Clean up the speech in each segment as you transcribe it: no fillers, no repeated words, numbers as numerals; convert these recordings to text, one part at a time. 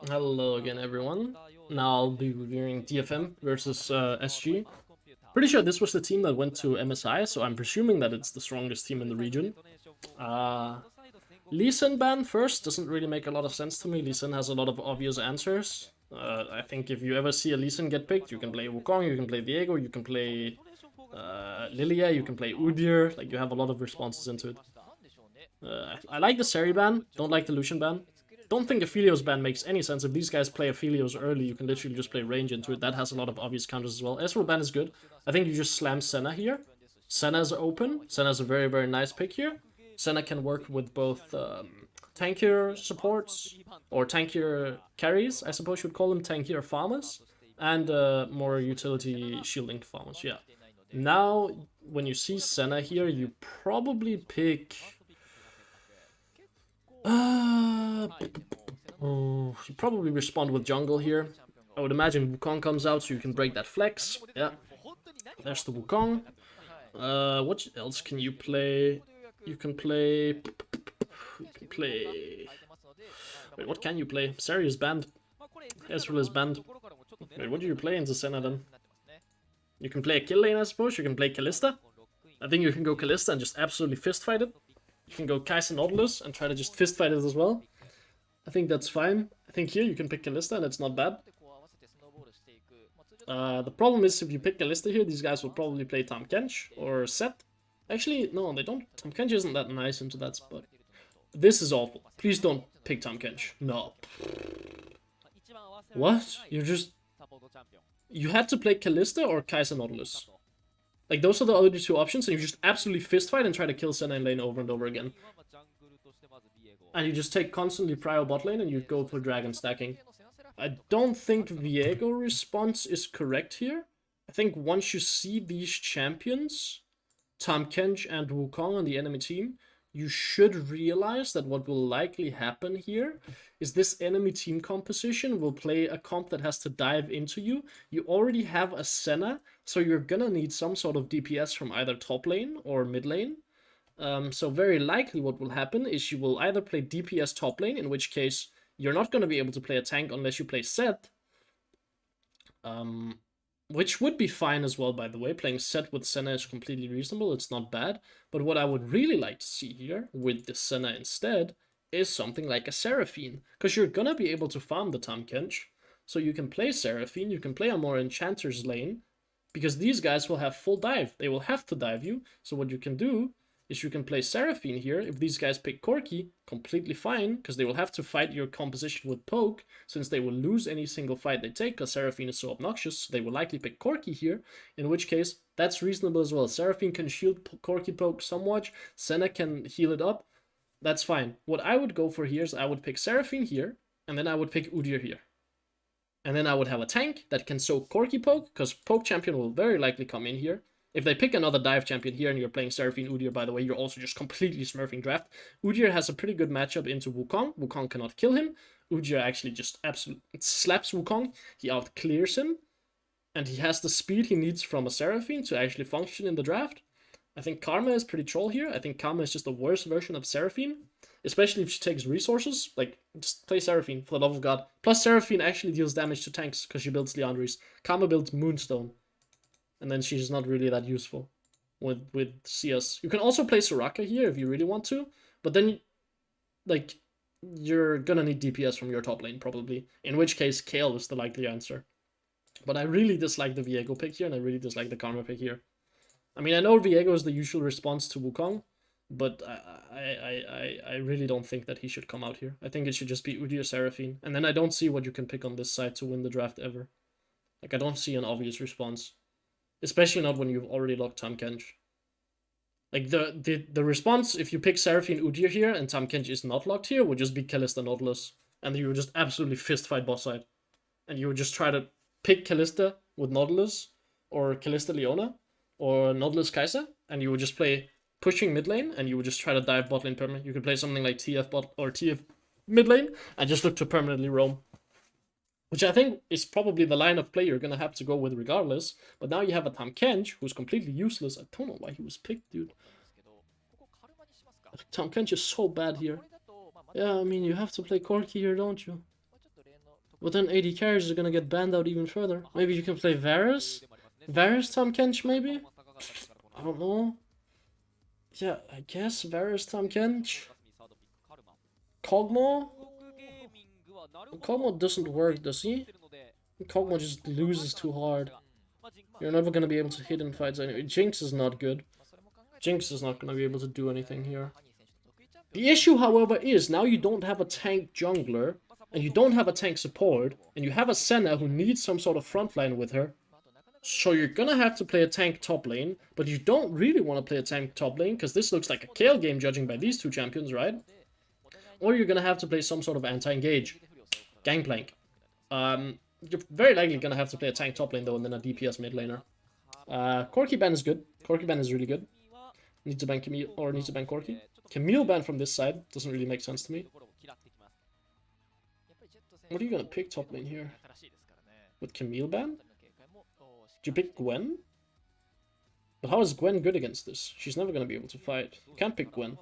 Hello again, everyone. Now I'll be reviewing DFM versus SG. Pretty sure this was the team that went to MSI, so I'm presuming that it's the strongest team in the region. Lee Sin ban first doesn't really make a lot of sense to me. Lee Sin has a lot of obvious answers. I think if you ever see a Lee Sin get picked, you can play Wukong, you can play Diego, you can play Lilia, you can play Udyr. Like, you have a lot of responses into it. I like the Seri ban, don't like the Lucian ban. Don't think Aphelios ban makes any sense. If these guys play Aphelios early, you can literally just play range into it. That has a lot of obvious counters as well. Ezreal ban is good. I think you just slam Senna here. Senna's open. Senna's a very, very nice pick here. Senna can work with both tankier supports, or tankier carries, I suppose you would call them, tankier farmers, and more utility shielding farmers, yeah. Now, when you see Senna here, you probably pick... you probably respond with jungle here. I would imagine Wukong comes out so you can break that flex. Yeah, there's the Wukong. What else can you play? You can play... Wait, what can you play? Sari is banned. Ezreal is banned. Wait, what do you play into Senna then? You can play a kill lane, I suppose. You can play Kalista. I think you can go Kalista and just absolutely fist fight it. You can go Kai'Sa Nautilus and try to just fist fight it as well. I think that's fine. I think here you can pick Kalista and it's not bad. The problem is if you pick Kalista here, these guys will probably play Tahm Kench or Set. Actually, no, they don't. Tahm Kench isn't that nice into that spot. This is awful. Please don't pick Tahm Kench. No. What? You had to play Kalista or Kai'Sa Nautilus. Like, those are the other two options, and you just absolutely fist fight and try to kill Senna in lane over and over again. And you just take constantly prio bot lane and you go for dragon stacking. I don't think Viego response is correct here. I think once you see these champions, Tahm Kench and Wukong on the enemy team, you should realize that what will likely happen here is this enemy team composition will play a comp that has to dive into you. You already have a Senna, so you're gonna need some sort of DPS from either top lane or mid lane. So very likely what will happen is you will either play DPS top lane, in which case you're not going to be able to play a tank unless you play Set. Which would be fine as well, by the way. Playing Set with Senna is completely reasonable, it's not bad. But what I would really like to see here, with the Senna instead, is something like a Seraphine. Because you're going to be able to farm the Tahm Kench. So you can play Seraphine, you can play a more Enchanter's lane, because these guys will have full dive. They will have to dive you. So what you can do is you can play Seraphine here. If these guys pick Corki, completely fine, because they will have to fight your composition with Poke, since they will lose any single fight they take, because Seraphine is so obnoxious, so they will likely pick Corki here, in which case, that's reasonable as well. Seraphine can shield Corki Poke somewhat, Senna can heal it up, that's fine. What I would go for here is I would pick Seraphine here, and then I would pick Udyr here. And then I would have a tank that can soak Corki Poke, because Poke Champion will very likely come in here. If they pick another dive champion here and you're playing Seraphine Udyr, by the way, you're also just completely smurfing draft. Udyr has a pretty good matchup into Wukong. Wukong cannot kill him. Udyr actually just absolutely slaps Wukong. He outclears him. And he has the speed he needs from a Seraphine to actually function in the draft. I think Karma is pretty troll here. I think Karma is just a worse version of Seraphine. Especially if she takes resources. Like, just play Seraphine, for the love of God. Plus, Seraphine actually deals damage to tanks because she builds Liandry's. Karma builds Moonstone. And then she's not really that useful with CS. You can also play Soraka here if you really want to, but then, like, you're gonna need DPS from your top lane, probably. In which case, Kayle is the likely answer. But I really dislike the Viego pick here, and I really dislike the Karma pick here. I mean, I know Viego is the usual response to Wukong, but I really don't think that he should come out here. I think it should just be Udyr Seraphine, and then I don't see what you can pick on this side to win the draft ever. Like, I don't see an obvious response. Especially not when you've already locked Tahm Kench. Like, the response, if you pick Seraphine Udyr here and Tahm Kench is not locked here, would just be Kalista Nautilus. And you would just absolutely fist fight boss side. And you would just try to pick Kalista with Nautilus, or Kalista Leona, or Nautilus Kai'Sa, and you would just play pushing mid lane, and you would just try to dive bot lane permanent. You could play something like TF bot or TF mid lane, and just look to permanently roam. Which I think is probably the line of play you're gonna have to go with regardless. But now you have a Tahm Kench, who's completely useless. I don't know why he was picked, dude. Tahm Kench is so bad here. Yeah, I mean, you have to play Corki here, don't you? But then AD carries are gonna get banned out even further. Maybe you can play Varus? Varus Tahm Kench, maybe? I don't know. Yeah, I guess Varus Tahm Kench. Kog'Maw? Kog'Maw doesn't work, does he? Kog'Maw just loses too hard. You're never gonna be able to hit in fights anyway. Jinx is not good. Jinx is not gonna be able to do anything here. The issue, however, is now you don't have a tank jungler, and you don't have a tank support, and you have a Senna who needs some sort of frontline with her. So you're gonna have to play a tank top lane, but you don't really want to play a tank top lane, because this looks like a Kayle game judging by these two champions, right? Or you're gonna have to play some sort of anti-engage. Gangplank. You're very likely gonna have to play a tank top lane though, and then a DPS mid laner. Corki ban is good. Corki ban is really good. Need to ban Camille, or need to ban Corki. Camille ban from this side doesn't really make sense to me. What are you gonna pick top lane here? With Camille ban? Do you pick Gwen? But how is Gwen good against this? She's never gonna be able to fight. You can't pick Gwen.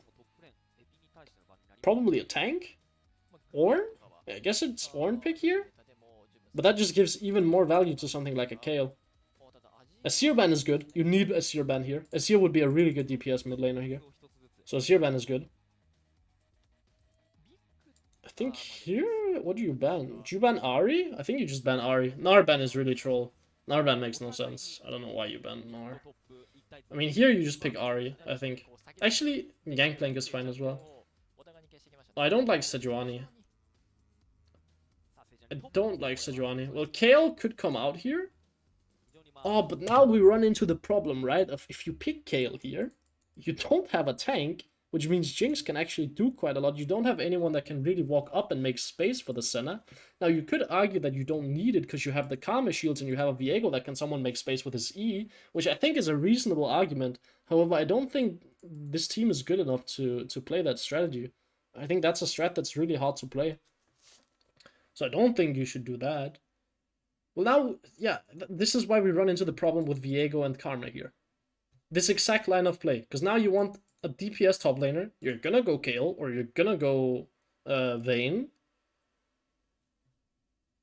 Probably a tank? Ornn? I guess it's Ornn pick here? But that just gives even more value to something like a Kayle. Azir ban is good. You need Azir ban here. Azir would be a really good DPS mid laner here. So Azir ban is good. I think here, what do you ban? Do you ban Ahri? I think you just ban Ahri. Gnar ban is really troll. Gnar ban makes no sense. I don't know why you ban Gnar. I mean, here you just pick Ahri, I think. Actually, Gangplank is fine as well. I don't like Sejuani. I don't like Sejuani. Well, Kayle could come out here. Oh, but now we run into the problem, right? Of if you pick Kayle here, you don't have a tank, which means Jinx can actually do quite a lot. You don't have anyone that can really walk up and make space for the Senna. Now, you could argue that you don't need it because you have the Karma shields and you have a Viego that can someone make space with his E, which I think is a reasonable argument. However, I don't think this team is good enough to play that strategy. I think that's a strat that's really hard to play. So I don't think you should do that. Well, now, yeah, this is why we run into the problem with Viego and Karma here. This exact line of play. Because now you want a DPS top laner. You're gonna go Kayle, or you're gonna go Vayne.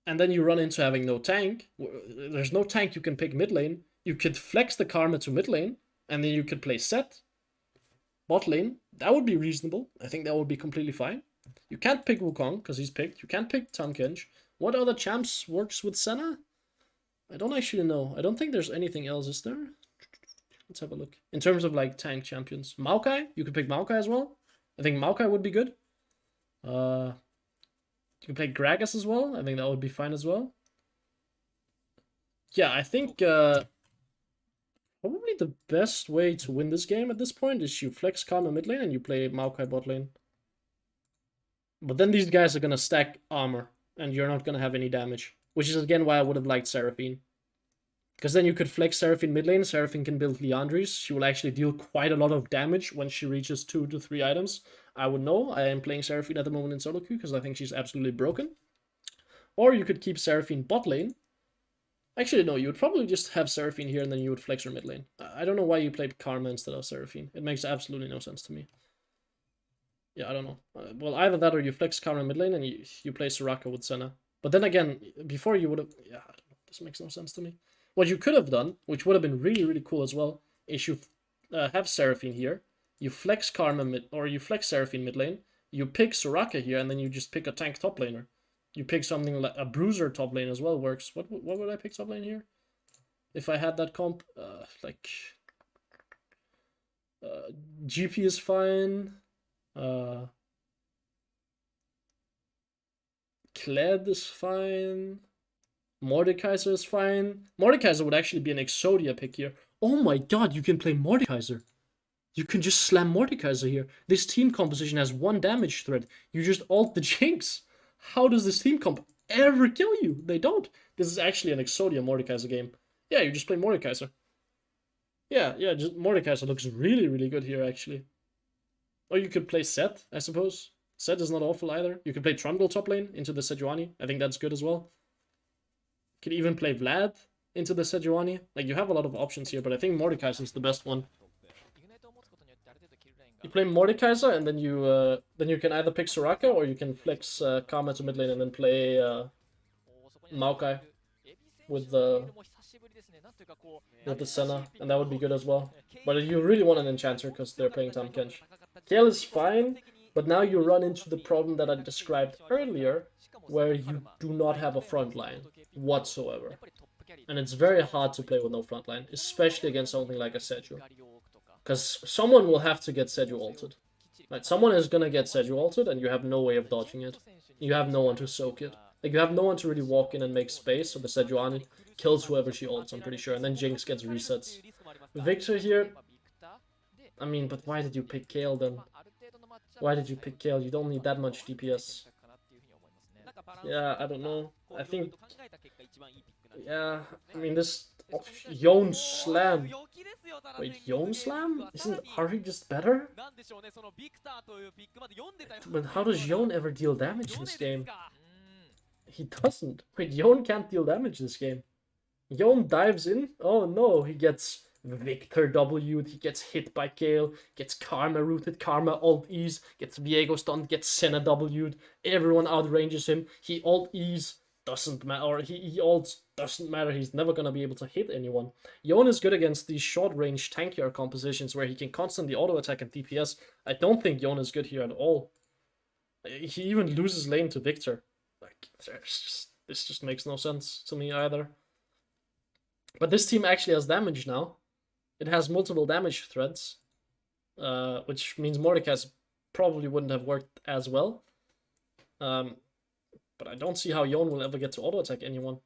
And then you run into having no tank. There's no tank you can pick mid lane. You could flex the Karma to mid lane, and then you could play Set. Bot lane. That would be reasonable. I think that would be completely fine. You can't pick Wukong, because he's picked. You can't pick Tahm Kench. What other champs works with Senna? I don't actually know. I don't think there's anything else, is there? Let's have a look. In terms of, like, tank champions. Maokai? You could pick Maokai as well. I think Maokai would be good. You can play Gragas as well. I think that would be fine as well. Yeah, I think probably the best way to win this game at this point is you flex Karma mid lane and you play Maokai bot lane. But then these guys are gonna stack armor, and you're not gonna have any damage. Which is again why I would have liked Seraphine. Because then you could flex Seraphine mid lane, Seraphine can build Liandry's. She will actually deal quite a lot of damage when she reaches 2 to 3 items. I would know. I am playing Seraphine at the moment in solo queue because I think she's absolutely broken. Or you could keep Seraphine bot lane. Actually, no, you would probably just have Seraphine here and then you would flex her mid lane. I don't know why you played Karma instead of Seraphine. It makes absolutely no sense to me. Yeah, I don't know. Well, either that or you flex Karma mid lane and you play Soraka with Senna. But then again, before you would have... Yeah, I don't know. This makes no sense to me. What you could have done, which would have been really, really cool as well, is you have Seraphine here. You flex Karma mid... Or you flex Seraphine mid lane. You pick Soraka here and then you just pick a tank top laner. You pick something like a bruiser top lane as well works. What would I pick top lane here? If I had that comp, GP is fine. Kled is fine. Mordekaiser is fine. Mordekaiser would actually be an Exodia pick here. Oh my god, you can play Mordekaiser. You can just slam Mordekaiser here. This team composition has 1 damage threat. You just ult the Jinx. How does this team comp ever kill you? They don't. This is actually an Exodia Mordekaiser game. Yeah, you just play Mordekaiser. Yeah, just Mordekaiser looks really, really good here, actually. Or you could play Set, I suppose. Set is not awful either. You could play Trundle top lane into the Sejuani. I think that's good as well. You could even play Vlad into the Sejuani. Like, you have a lot of options here, but I think Mordekaiser is the best one. You play Mordekaiser, and then you can either pick Soraka, or you can flex Karma to mid lane and then play Maokai with the Senna, and that would be good as well. But you really want an enchanter because they're playing Tahm Kench. Kayle is fine, but now you run into the problem that I described earlier, where you do not have a front line whatsoever. And it's very hard to play with no front line, especially against something like a Seju. Because someone will have to get Seju ulted. Right, someone is gonna get Seju ulted, and you have no way of dodging it. You have no one to soak it. Like, you have no one to really walk in and make space, so the Sejuani kills whoever she ults, I'm pretty sure, and then Jinx gets resets. Victor here, I mean, but why did you pick Kayle then? Why did you pick Kayle? You don't need that much DPS. Yeah, I don't know. I think... Yeah, I mean, this... Oh, Yone Slam. Wait, Yone Slam? Isn't Ahri just better? But how does Yone ever deal damage in this game? He doesn't. Wait, Yone can't deal damage this game. Yone dives in. Oh no, he gets Victor W'd, he gets hit by Kayle, gets Karma rooted, Karma alt E's, gets Viego stunned, gets Senna W'd, everyone outranges him, he alt E's, doesn't matter, or he ults, doesn't matter, he's never gonna be able to hit anyone. Yone is good against these short-range tankier compositions where he can constantly auto-attack and DPS. I don't think Yone is good here at all. He even loses lane to Victor. Like, this just makes no sense to me either. But this team actually has damage now. It has multiple damage threads, which means Mordekai's probably wouldn't have worked as well. But I don't see how Yone will ever get to auto-attack anyone.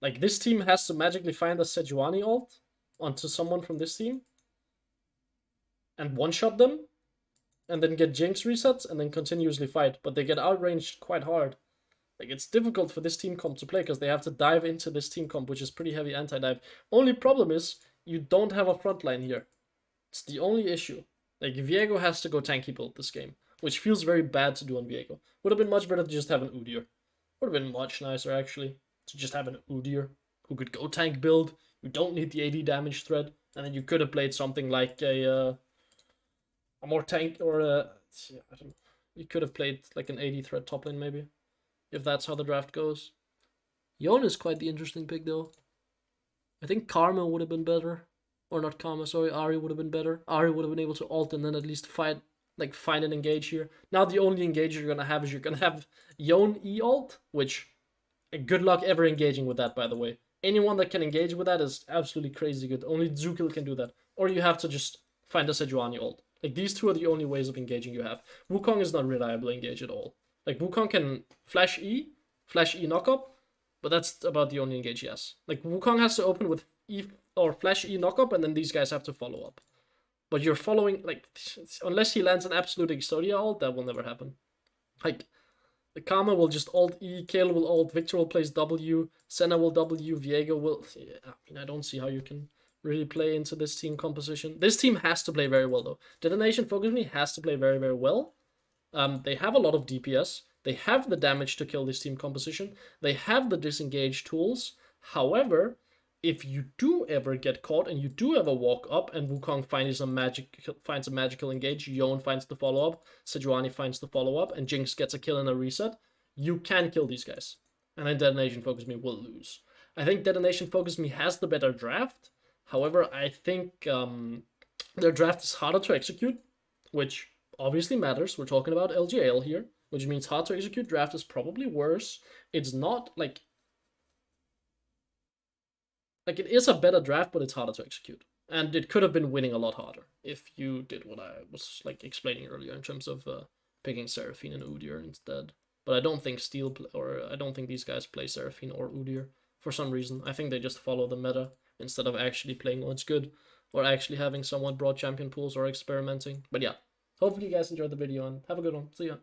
Like, this team has to magically find a Sejuani ult onto someone from this team and one-shot them, and then get Jinx resets, and then continuously fight. But they get outranged quite hard. Like, it's difficult for this team comp to play because they have to dive into this team comp, which is pretty heavy anti-dive. Only problem is, you don't have a front line here. It's the only issue. Like, Viego has to go tanky build this game, which feels very bad to do on Viego. Would have been much better to just have an Udyr. Would have been much nicer, actually, to just have an Udyr who could go tank build. You don't need the 80 damage thread, and then you could have played something like a more tank, or I don't know. You could have played like an 80 thread top lane, maybe, if that's how the draft goes. Yone is quite the interesting pick, though. I think Karma would have been better. Or not Karma, sorry, Ahri would have been better. Ahri would have been able to ult and then at least fight, like, find an engage here. Now the only engage you're gonna have is you're gonna have Yone E-ult, which, good luck ever engaging with that, by the way. Anyone that can engage with that is absolutely crazy good. Only Zukil can do that. Or you have to just find a Sejuani ult. Like, these two are the only ways of engaging you have. Wukong is not reliable engage at all. Like, Wukong can flash E knock up, but that's about the only engage he has. Like, Wukong has to open with E or flash E knock up, and then these guys have to follow up. But you're following, like, unless he lands an absolute Exodia ult, that will never happen. Like, the Karma will just ult E, Kayle will ult, Victor will place W, Senna will W, Viego will... Yeah, I mean, I don't see how you can really play into this team composition. This team has to play very well, though. Detonation Focus Me has to play very, very well. They have a lot of DPS. They have the damage to kill this team composition. They have the disengage tools. However, if you do ever get caught and you do ever walk up and Wukong finds a magical engage, Yone finds the follow-up, Sejuani finds the follow-up, and Jinx gets a kill and a reset, you can kill these guys. And then Detonation Focus Me will lose. I think Detonation Focus Me has the better draft. However, I think their draft is harder to execute, which obviously matters. We're talking about LJL here, which means hard to execute draft is probably worse. It's not like it is a better draft, but it's harder to execute. And it could have been winning a lot harder if you did what I was like explaining earlier in terms of picking Seraphine and Udyr instead. But I don't think I don't think these guys play Seraphine or Udyr for some reason. I think they just follow the meta instead of actually playing what's good or actually having somewhat broad champion pools or experimenting. But yeah, hopefully you guys enjoyed the video and have a good one. See ya.